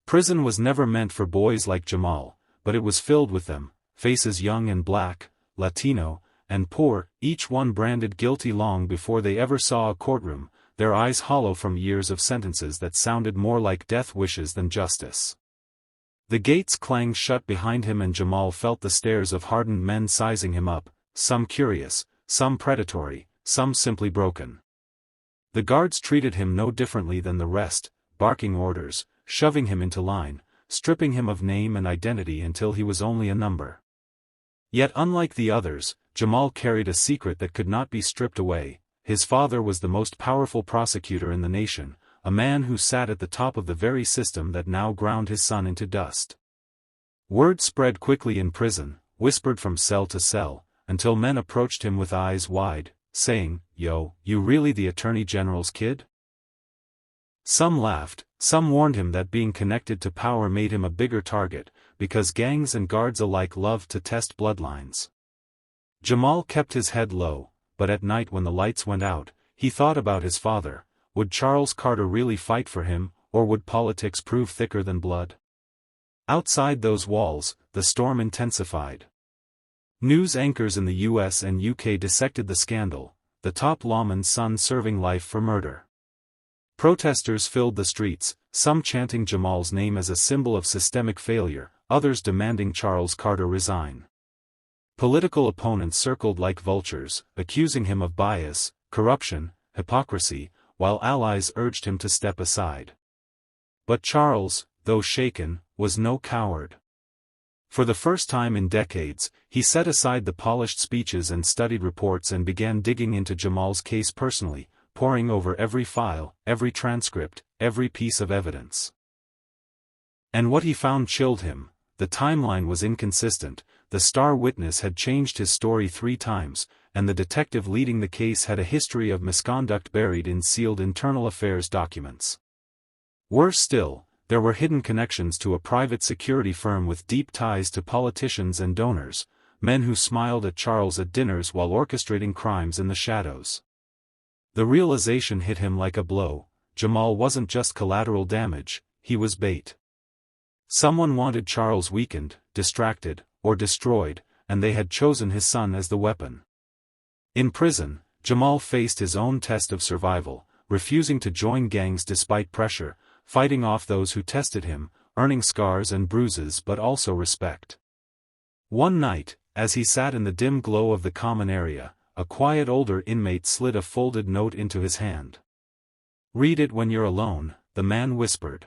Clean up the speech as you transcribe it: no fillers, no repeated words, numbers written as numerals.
Prison was never meant for boys like Jamal, but it was filled with them, faces young and black, Latino, and poor, each one branded guilty long before they ever saw a courtroom, their eyes hollow from years of sentences that sounded more like death wishes than justice. The gates clanged shut behind him and Jamal felt the stares of hardened men sizing him up, some curious, some predatory, some simply broken. The guards treated him no differently than the rest, barking orders, shoving him into line, stripping him of name and identity until he was only a number. Yet unlike the others, Jamal carried a secret that could not be stripped away. His father was the most powerful prosecutor in the nation, a man who sat at the top of the very system that now ground his son into dust. Word spread quickly in prison, whispered from cell to cell, until men approached him with eyes wide, saying, "Yo, you really the Attorney General's kid?" Some laughed, some warned him that being connected to power made him a bigger target, because gangs and guards alike loved to test bloodlines. Jamal kept his head low, but at night when the lights went out, he thought about his father. Would Charles Carter really fight for him, or would politics prove thicker than blood? Outside those walls, the storm intensified. News anchors in the US and UK dissected the scandal, the top lawman's son serving life for murder. Protesters filled the streets, some chanting Jamal's name as a symbol of systemic failure, others demanding Charles Carter resign. Political opponents circled like vultures, accusing him of bias, corruption, hypocrisy, while allies urged him to step aside. But Charles, though shaken, was no coward. For the first time in decades, he set aside the polished speeches and studied reports and began digging into Jamal's case personally, poring over every file, every transcript, every piece of evidence. And what he found chilled him. The timeline was inconsistent, the star witness had changed his story 3 times, and the detective leading the case had a history of misconduct buried in sealed internal affairs documents. Worse still, there were hidden connections to a private security firm with deep ties to politicians and donors, men who smiled at Charles at dinners while orchestrating crimes in the shadows. The realization hit him like a blow. Jamal wasn't just collateral damage, he was bait. Someone wanted Charles weakened, distracted, or destroyed, and they had chosen his son as the weapon. In prison, Jamal faced his own test of survival, refusing to join gangs despite pressure, fighting off those who tested him, earning scars and bruises but also respect. One night, as he sat in the dim glow of the common area, a quiet older inmate slid a folded note into his hand. "Read it when you're alone," the man whispered.